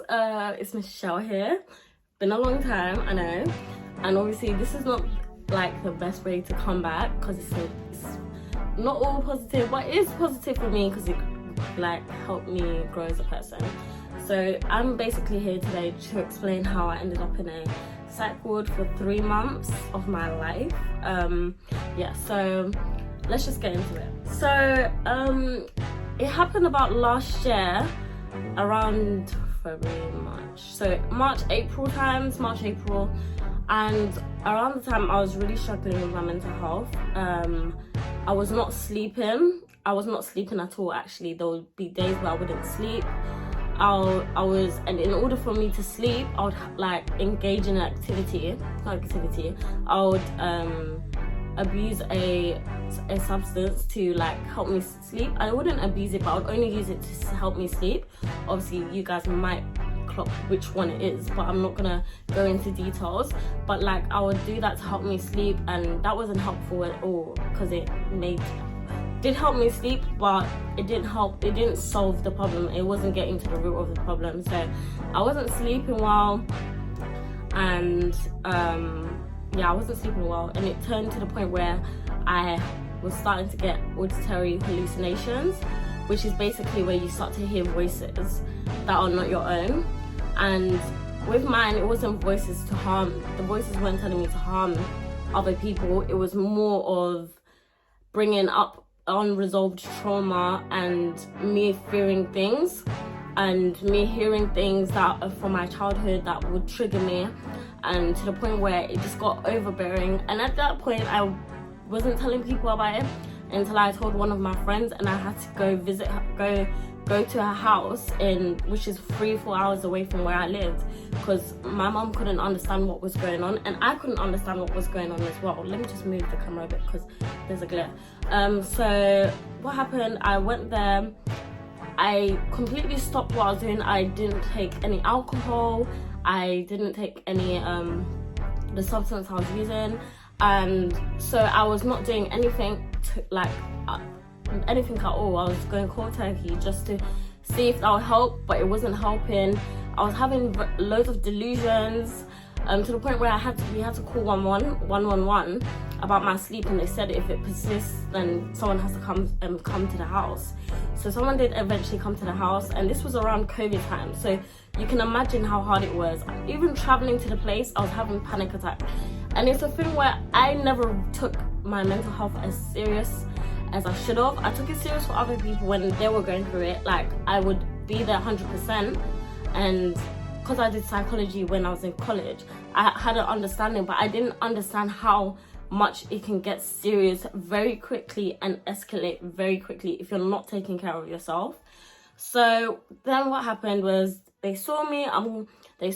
it's Michelle here. Been a long time, I know, and obviously this is not like the best way to come back because it's not all positive, but it is positive for me because it like helped me grow as a person. So I'm basically here today to explain how I ended up in a psych ward for 3 months of my life. Yeah, so let's just get into it. So it happened about last year around February, March. So March, April, and around the time I was really struggling with my mental health. I was not sleeping. I was not sleeping at all, actually. There would be days where I wouldn't sleep. And in order for me to sleep, I would like engage in activity. I would abuse a substance to like help me sleep. I wouldn't abuse it, but I would only use it to help me sleep. Obviously you guys might clock which one it is, but I'm not gonna go into details. But like I would do that to help me sleep, and that wasn't helpful at all because it did help me sleep, but it didn't solve the problem. It wasn't getting to the root of the problem. So I wasn't sleeping well, and I wasn't sleeping well, and it turned to the point where I was starting to get auditory hallucinations, which is basically where you start to hear voices that are not your own. And with mine, it wasn't voices to harm. The voices weren't telling me to harm other people. It was more of bringing up unresolved trauma and me fearing things and me hearing things that are from my childhood that would trigger me, and to the point where it just got overbearing. And at that point I wasn't telling people about it until I told one of my friends, and I had to go visit her, go to her house which is 3-4 hours away from where I lived, because my mom couldn't understand what was going on and I couldn't understand what was going on as well. Let me just move the camera a bit because there's a glare. So what happened, I went there, I completely stopped what I was doing. I didn't take any alcohol, I didn't take any the substance I was using, and so I was not doing anything anything at all. I was going cold turkey just to see if that would help, but it wasn't helping. I was having loads of delusions, to the point where we had to call 111 about my sleep, and they said if it persists then someone has to come to the house. So someone did eventually come to the house, and this was around COVID time, so you can imagine how hard it was. Even traveling to the place, I was having panic attacks. And it's a thing where I never took my mental health as serious as I should have. I took it serious for other people when they were going through it. Like I would be there 100%, and because I did psychology when I was in college, I had an understanding, but I didn't understand how much it can get serious very quickly and escalate very quickly if you're not taking care of yourself. So then what happened was they saw me, they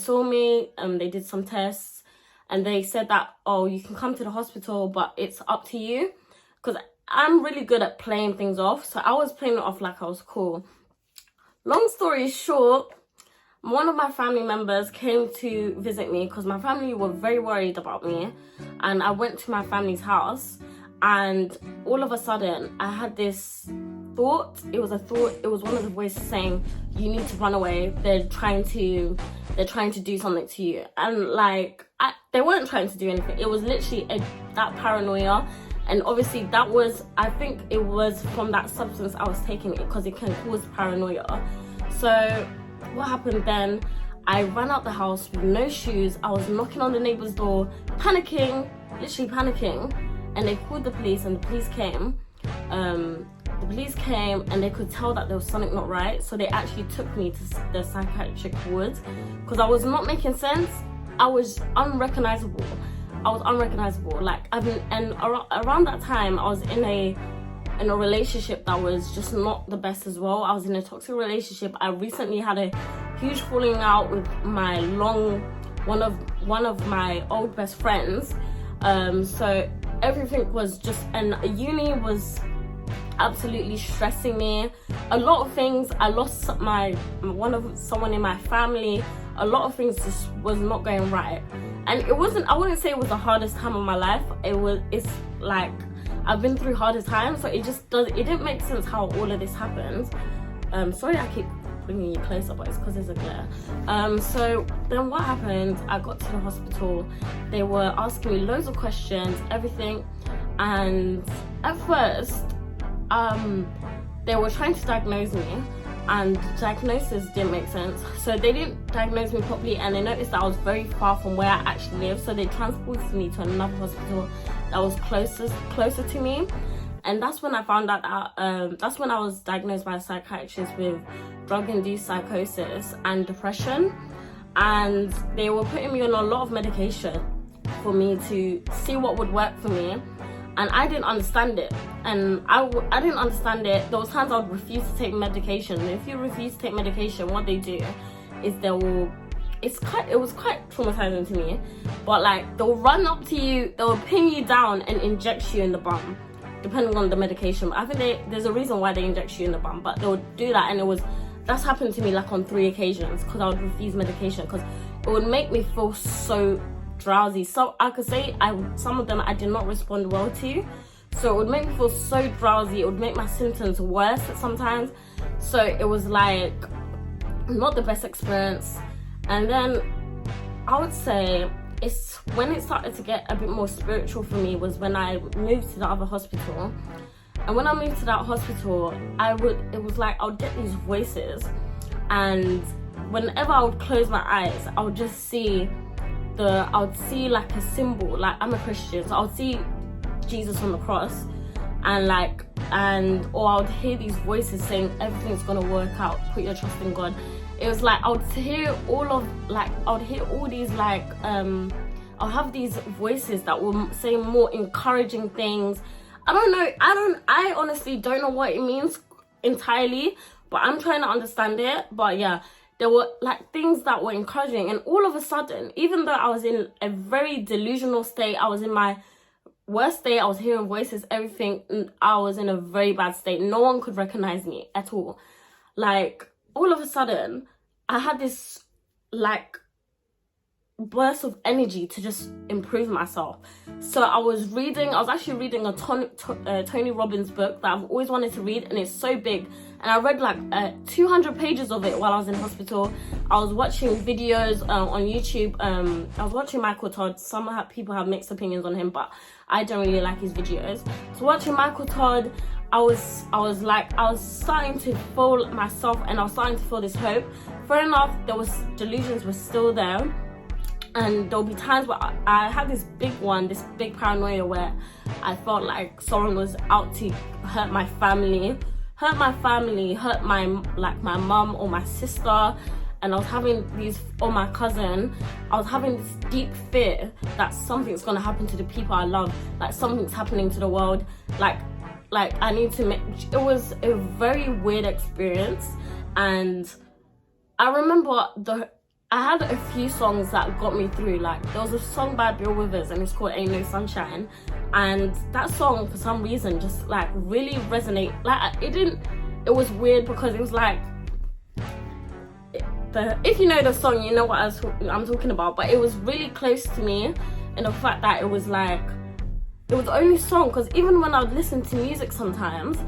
did some tests, and they said that, oh, you can come to the hospital, but it's up to you. Because I'm really good at playing things off, so I was playing it off like I was cool. Long story short, one of my family members came to visit me because my family were very worried about me, and I went to my family's house, and all of a sudden I had this thought. It was one of the voices saying, you need to run away, they're trying to do something to you. And like they weren't trying to do anything, it was literally that paranoia. And obviously I think it was from that substance I was taking, it because it can cause paranoia. So what happened then, I ran out the house with no shoes. I was knocking on the neighbor's door, panicking, literally panicking, and they called the police, and the police came. The police came, and they could tell that there was something not right, so they actually took me to the psychiatric ward because I was not making sense. I was unrecognizable. Like around that time I was in a relationship that was just not the best as well. I was in a toxic relationship. I recently had a huge falling out with one of my old best friends. So everything was just, and uni was absolutely stressing me. A lot of things, I lost someone in my family. A lot of things just was not going right, and I wouldn't say it was the hardest time of my life. It's like I've been through harder times, so it didn't make sense how all of this happened. Sorry I keep bringing you closer, but it's because there's a glare. So then what happened, I got to the hospital. They were asking me loads of questions, everything. And at first, they were trying to diagnose me, and the diagnosis didn't make sense. So they didn't diagnose me properly, and they noticed that I was very far from where I actually live. So they transported me to another hospital that was closer to me. And that's when I found out that that's when I was diagnosed by a psychiatrist with drug-induced psychosis and depression. And they were putting me on a lot of medication for me to see what would work for me. And I didn't understand it. And I didn't understand it. There was times I would refuse to take medication. And if you refuse to take medication, what they do is it was quite traumatizing to me. But like, they'll run up to you, they'll pin you down and inject you in the bum, depending on the medication. I think there's a reason why they inject you in the bum, but they'll do that. And that's happened to me like on 3 occasions, because I would refuse medication because it would make me feel so drowsy. So I could say some of them I did not respond well to. So it would make me feel so drowsy. It would make my symptoms worse sometimes. So it was like not the best experience. And then I would say it's when it started to get a bit more spiritual for me was when I moved to the other hospital. And when I moved to that hospital, it was like I would get these voices, and whenever I would close my eyes, I would just see like a symbol. Like, I'm a Christian, so I would see Jesus on the cross, or I would hear these voices saying everything's gonna work out, put your trust in God. It was like I would hear all these I'll have these voices that will say more encouraging things. I don't know, I honestly don't know what it means entirely, but I'm trying to understand it. But yeah, there were like things that were encouraging, and all of a sudden, even though I was in a very delusional state, I was in my worst state, I was hearing voices, everything, I was in a very bad state. No one could recognize me at all. Like, all of a sudden, I had this like burst of energy to just improve myself. So I was actually reading a Tony Robbins book that I've always wanted to read, and it's so big, and I read like 200 pages of it while I was in hospital. I was watching videos on YouTube. I was watching Michael Todd. Some people have mixed opinions on him, but I don't really like his videos. So watching Michael Todd, I was starting to feel myself, and I was starting to feel this hope. Fair enough, delusions were still there, and there'll be times where I had this big paranoia where I felt like someone was out to hurt my family, hurt my mum or my sister, and I was having or my cousin. I was having this deep fear that something's gonna happen to the people I love, like something's happening to the world, like I need to it was a very weird experience. And I remember I had a few songs that got me through. Like, there was a song by Bill Withers, and it's called Ain't No Sunshine, and that song for some reason just like really resonate. Like, it was weird because it was like, if you know the song, you know what I'm talking about. But it was really close to me in the fact that it was like, it was the only song, because even when I would listen to music sometimes,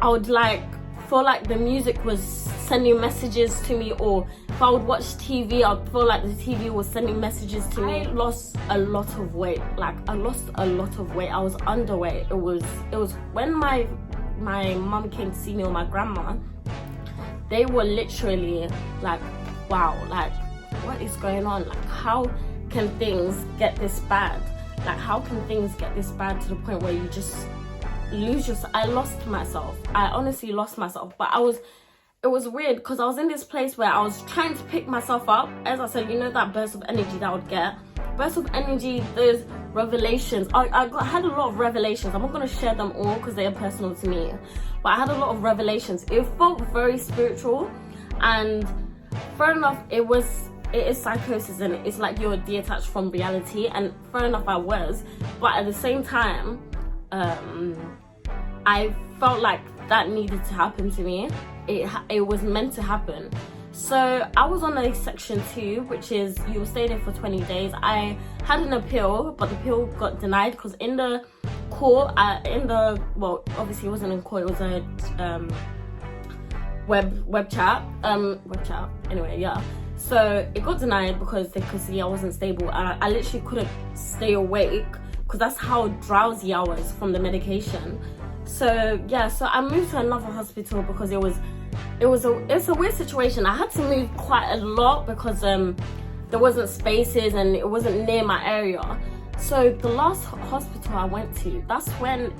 I would like feel like the music was sending messages to me, or if I would watch TV, I'd feel like the TV was sending messages to me. I lost a lot of weight. I was underweight. It was when my mum came to see me, or my grandma, they were literally like, wow, like, what is going on? Like, how can things get this bad? Like, how can things get this bad to the point where you just I lost myself. I honestly lost myself. But it was weird because I was in this place where I was trying to pick myself up. As I said, you know, that burst of energy that I would get. Burst of energy, those revelations. I had a lot of revelations. I'm not going to share them all because they are personal to me. But I had a lot of revelations. It felt very spiritual. And fair enough, it is psychosis, and it's like you're detached from reality. And fair enough, I was. But at the same time, I felt like that needed to happen to me. It was meant to happen. So I was on a section 2, which is you will stay there for 20 days. I had an appeal, but the appeal got denied because in the court, well, obviously it wasn't in court, it was web chat. Anyway, yeah. So it got denied because they could see I wasn't stable, and I literally couldn't stay awake because that's how drowsy I was from the medication. So yeah, so I moved to another hospital because it's a weird situation. I had to move quite a lot because there wasn't spaces and it wasn't near my area. So the last hospital I went to, that's when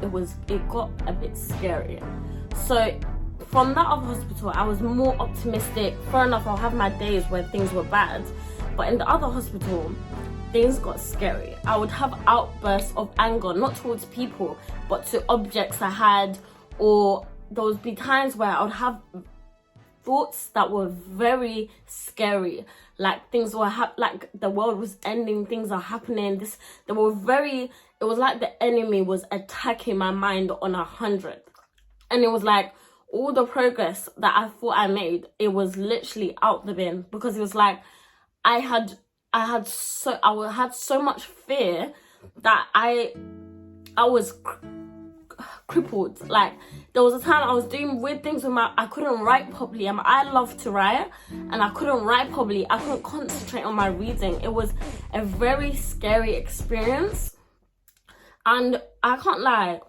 it got a bit scary. So from that other hospital, I was more optimistic. Fair enough, I'll have my days where things were bad, but in the other hospital, things got scary. I would have outbursts of anger, not towards people, but to objects I had, or there would be times where I would have thoughts that were very scary, like things were like the world was ending, things are happening. It was like the enemy was attacking my mind on 100, and it was like all the progress that I thought I made, it was literally out the bin, because it was like I had so much fear that I was crippled. Like there was a time I was doing weird things with I couldn't write properly, and I love to write, and I couldn't write properly. I couldn't concentrate on my reading. It was a very scary experience, and I can't lie,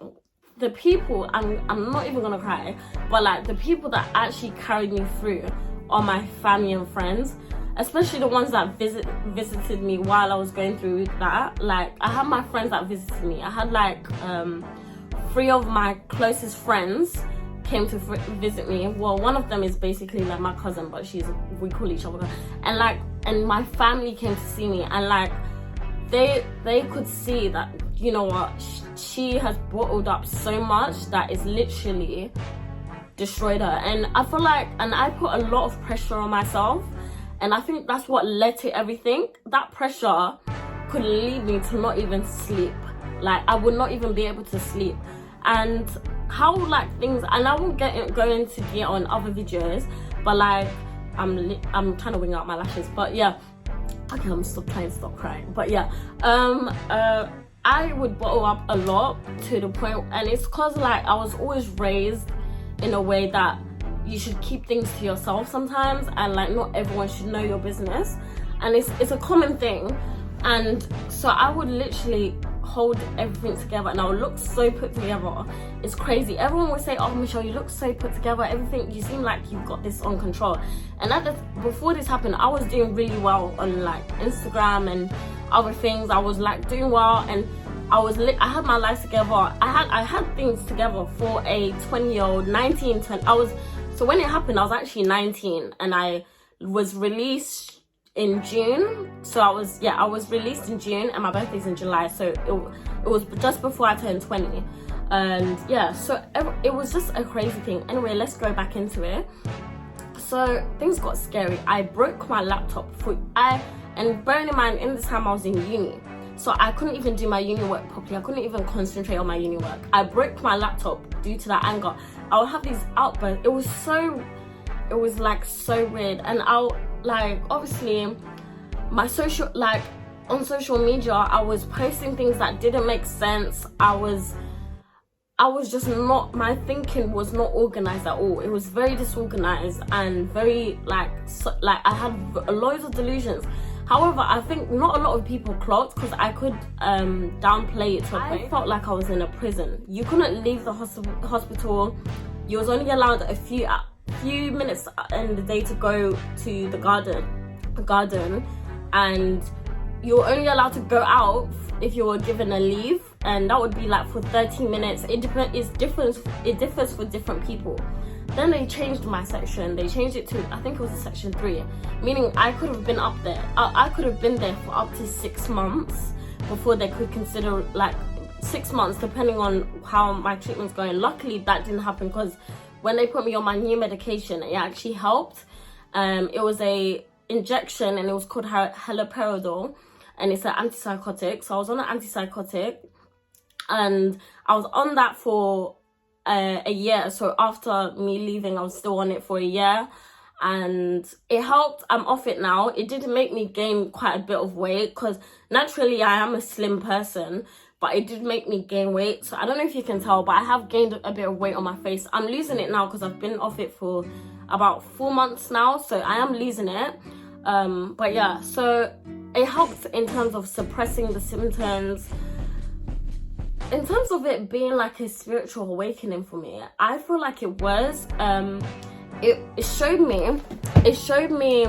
the people, I'm not even gonna cry, but like the people that actually carried me through are my family and friends, especially the ones that visited me while I was going through that. Like I had my friends that visited me. I had like 3 of my closest friends came to visit me. Well, one of them is basically like my cousin, but we call each other, and my family came to see me, and like they could see that, you know what, she has bottled up so much that it's literally destroyed her. And I feel like, and I put a lot of pressure on myself, and I think that's what led to everything. That pressure could lead me to not even sleep. Like I would not even be able to sleep. And how like things, and I won't go into it on other videos, but like I'm trying to wing out my lashes, but yeah, okay, I'm trying to stop crying. But yeah, I would bottle up a lot to the point, and it's cause like I was always raised in a way that you should keep things to yourself sometimes, and like not everyone should know your business, and it's a common thing. And so I would literally hold everything together, and I would look so put together. It's crazy. Everyone would say, oh Michelle, you look so put together, everything, you seem like you've got this on control. And before this happened, I was doing really well on like Instagram and other things. I was like doing well, and I had my life together. I had things together for a 20-year-old, 19, 20. So when it happened, I was actually 19, and I was released in June. So I was released in June, and my birthday's in July, so it was just before I turned 20. And yeah, so it was just a crazy thing. Anyway, let's go back into it. So things got scary. I broke my laptop and bearing in mind, in this time I was in uni, so I couldn't even do my uni work properly. I couldn't even concentrate on my uni work. I broke my laptop due to that anger. I would have these outbursts. It was like so weird. And obviously on social media, I was posting things that didn't make sense. I was just not, my thinking was not organized at all. It was very disorganized and very I had loads of delusions. However, I think not a lot of people clocked, because I could downplay it to a point. I felt like I was in a prison. You couldn't leave the hospital. You was only allowed a few minutes in the day to go to the garden, and you were only allowed to go out if you were given a leave, and that would be like for 30 minutes. It differs for different people. Then they changed my section. They changed it to, I think it was a section 3, meaning I could have been up there. I could have been there for up to 6 months before they could consider, like 6 months, depending on how my treatment's going. Luckily, that didn't happen, because when they put me on my new medication, it actually helped. It was a injection, and it was called haloperidol, and it's an antipsychotic. So I was on an antipsychotic, and I was on that for a year. So after me leaving, I was still on it for a year, and it helped. I'm off it now. It did make me gain quite a bit of weight, because naturally I am a slim person, but it did make me gain weight. So I don't know if you can tell, but I have gained a bit of weight on my face. I'm losing it now because I've been off it for about 4 months now, so I am losing it. But yeah, so it helps in terms of suppressing the symptoms. In terms of it being like a spiritual awakening for me, I feel like it was. It showed me, it showed me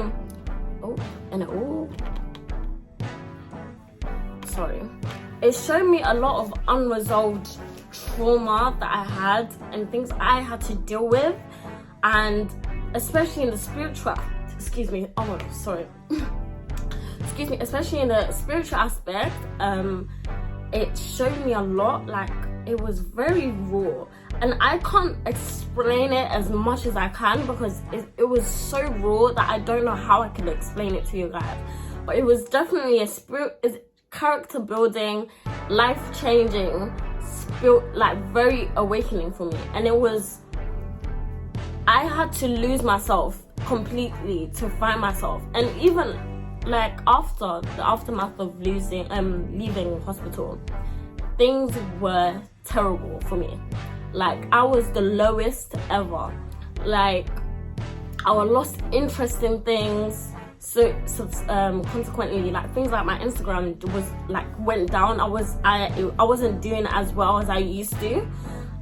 a lot of unresolved trauma that I had and things I had to deal with, and especially in the spiritual, especially in the spiritual aspect, it showed me a lot. Like, it was very raw, and I can't explain it as much as I can because it was so raw that I don't know how I can explain it to you guys. But it was definitely character building, life changing, like very awakening for me. And I had to lose myself completely to find myself. And even like after the aftermath of leaving hospital, things were terrible for me. Like, I was the lowest ever. Like, I lost interest in things. So consequently, like, things like my Instagram went down. I wasn't doing as well as I used to,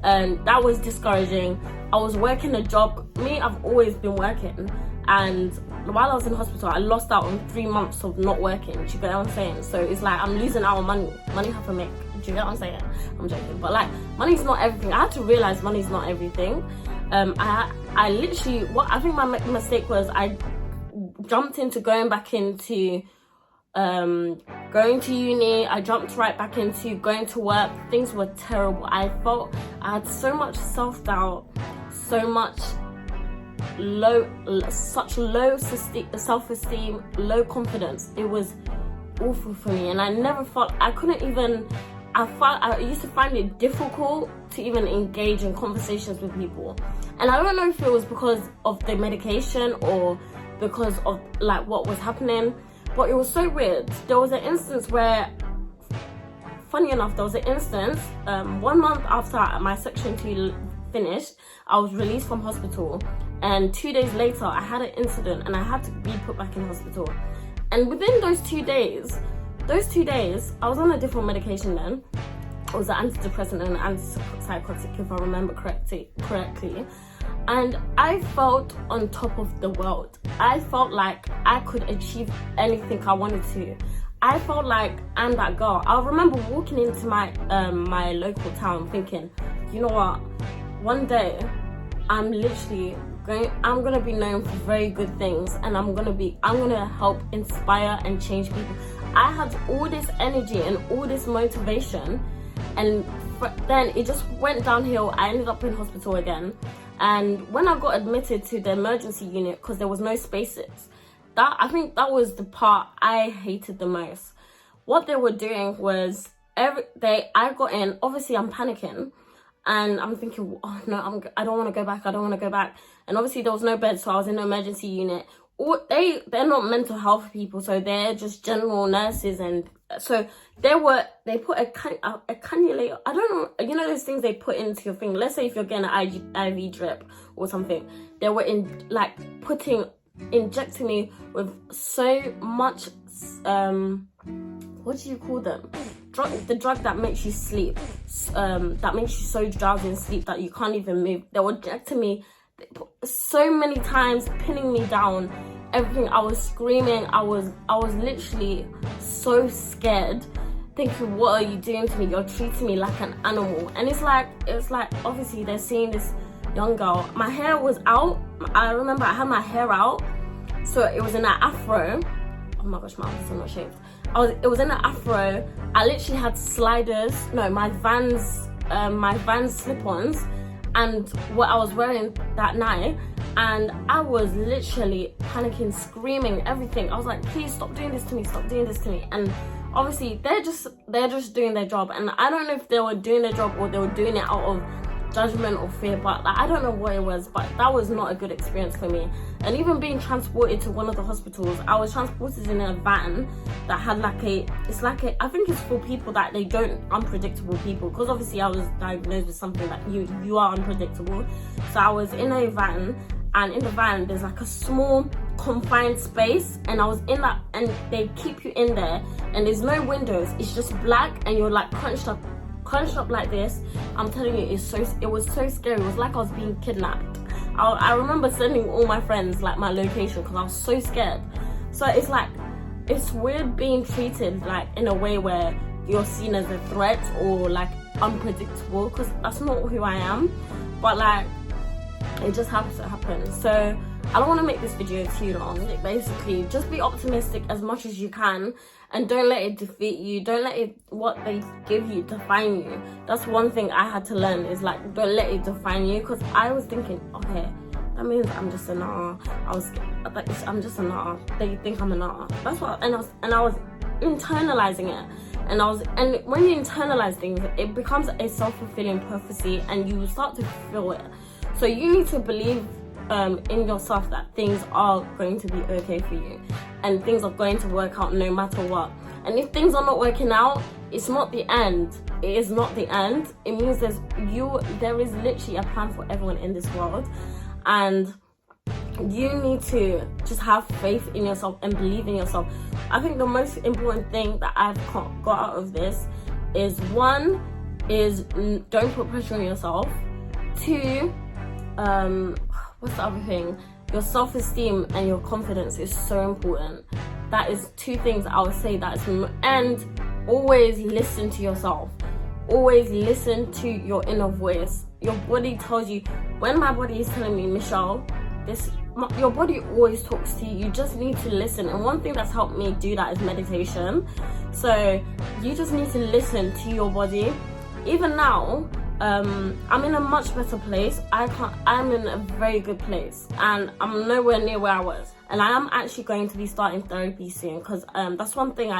and that was discouraging. I was working a job. I've always been working, and while I was in hospital, I lost out on 3 months of not working. Do you get what I'm saying? So it's like I'm losing out on money I have to make. Do you get what I'm saying? I'm joking, but like, money's not everything. I had to realize money's not everything. I literally, what I think my mistake was, I jumped into going to uni. I jumped right back into going to work. Things were terrible. I had so much self-doubt, so much such low self-esteem, low confidence. It was awful for me, and I used to find it difficult to even engage in conversations with people. And I don't know if it was because of the medication or because of like what was happening, but it was so weird. There was an instance where, funny enough, 1 month after my section 2 finished, I was released from hospital, and 2 days later I had an incident and I had to be put back in hospital. And within those 2 days, I was on a different medication then. It was an antidepressant and an antipsychotic, if I remember correctly. And I felt on top of the world. I felt like I could achieve anything I wanted to. I felt like I'm that girl. I remember walking into my local town thinking, you know what? One day, I'm gonna be known for very good things, and I'm gonna help inspire and change people. I had all this energy and all this motivation, and then it just went downhill. I ended up in hospital again, and when I got admitted to the emergency unit, because there was no spaces, I think that was the part I hated the most. What they were doing was, every day I got in, obviously I'm panicking, and I'm thinking, oh no, I don't want to go back. And obviously there was no bed, so I was in the emergency unit. They're not mental health people, so they're just general nurses, and so they put a cannulator. I don't know, you know those things they put into your thing. Let's say if you're getting an IV drip or something, they were injecting me with so much what do you call them? The drug that makes you sleep, that makes you so drowsy and sleep that you can't even move. They were injecting me so many times, pinning me down, everything. I was screaming. I was literally so scared, thinking, what are you doing to me? You're treating me like an animal. And it's like obviously they're seeing this young girl. My hair was out. I remember I had my hair out, so it was in an afro. Oh my gosh, my arms are not shaved. It was in an afro. I literally had my Vans slip-ons, and what I was wearing that night, and I was literally panicking, screaming, everything. I was like, please stop doing this to me. And obviously they're just doing their job, and I don't know if they were doing their job or they were doing it out of judgment or fear, but I don't know what it was, but that was not a good experience for me. And even being transported to one of the hospitals, I was transported in a van that had I think it's for people that unpredictable people, because obviously I was diagnosed with something that you are unpredictable. So I was in a van, and in the van there's like a small confined space, and I was in that, and they keep you in there, and there's no windows, it's just black, and you're like crunched up like this. I'm telling you, it was so scary. It was like I was being kidnapped. I remember sending all my friends like my location because I was so scared. So it's like, it's weird being treated like in a way where you're seen as a threat or like unpredictable, because that's not who I am, but like it just happens to happen. So I don't want to make this video too long. Basically, just be optimistic as much as you can, and don't let it defeat you. Don't let what they give you define you. That's one thing I had to learn, is like, don't let it define you. Because I was thinking, okay, that means I'm just a nutter. I'm just a nutter. They think I'm a nutter. That's what, and I was internalizing it. And when you internalize things, it becomes a self-fulfilling prophecy, and you start to feel it. So you need to believe in yourself that things are going to be okay for you, and things are going to work out no matter what. And if things are not working out, it's not the end. It is not the end. It means there is literally a plan for everyone in this world, and you need to just have faith in yourself and believe in yourself. I think the most important thing that I've got out of this is, one, is don't put pressure on yourself. Two, what's the other thing? Your self-esteem and your confidence is so important. That is two things I would say and always listen to yourself. Always listen to your inner voice. Your body tells you, when my body is telling me, Michelle, your body always talks to you. You just need to listen. And one thing that's helped me do that is meditation. So you just need to listen to your body. Even now, I'm in a much better place. I'm in a very good place, and I'm nowhere near where I was. And I am actually going to be starting therapy soon, because that's one thing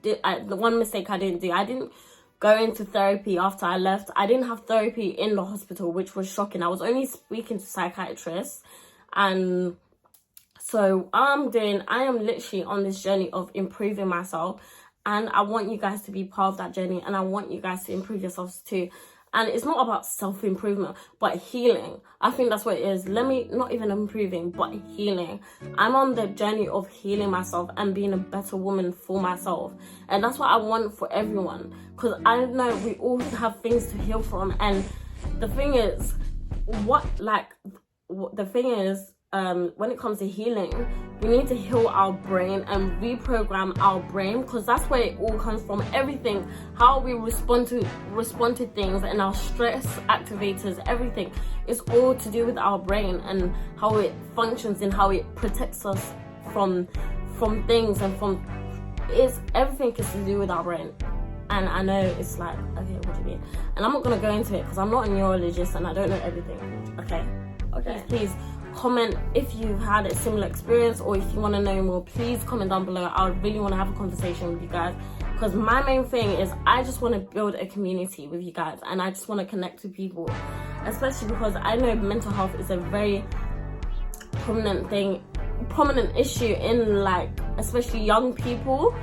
the one mistake I didn't do. I didn't go into therapy after I left. I didn't have therapy in the hospital, which was shocking. I was only speaking to psychiatrists, and so I am literally on this journey of improving myself, and I want you guys to be part of that journey, and I want you guys to improve yourselves too. And it's not about self-improvement, but healing. I think that's what it is. Not even improving, but healing. I'm on the journey of healing myself and being a better woman for myself. And that's what I want for everyone. Because I know we all have things to heal from. And the thing is, when it comes to healing, we need to heal our brain and reprogram our brain, because that's where it all comes from. Everything, how we respond to things, and our stress activators, everything is all to do with our brain and how it functions and how it protects us from things, and everything is to do with our brain. And I know it's like, okay, what do you mean? And I'm not gonna go into it because I'm not a neurologist and I don't know everything. Okay, please comment if you've had a similar experience, or if you want to know more, please comment down below. I really want to have a conversation with you guys, because my main thing is I just want to build a community with you guys, and I just want to connect with people, especially because I know mental health is a very prominent issue in, like, especially young people.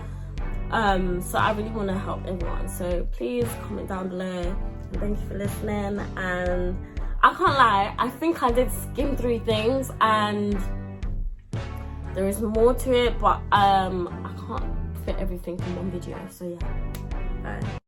So I really want to help everyone. So please comment down below, and thank you for listening. And I can't lie, I think I did skim through things, and there is more to it, but I can't fit everything in one video. So yeah, bye.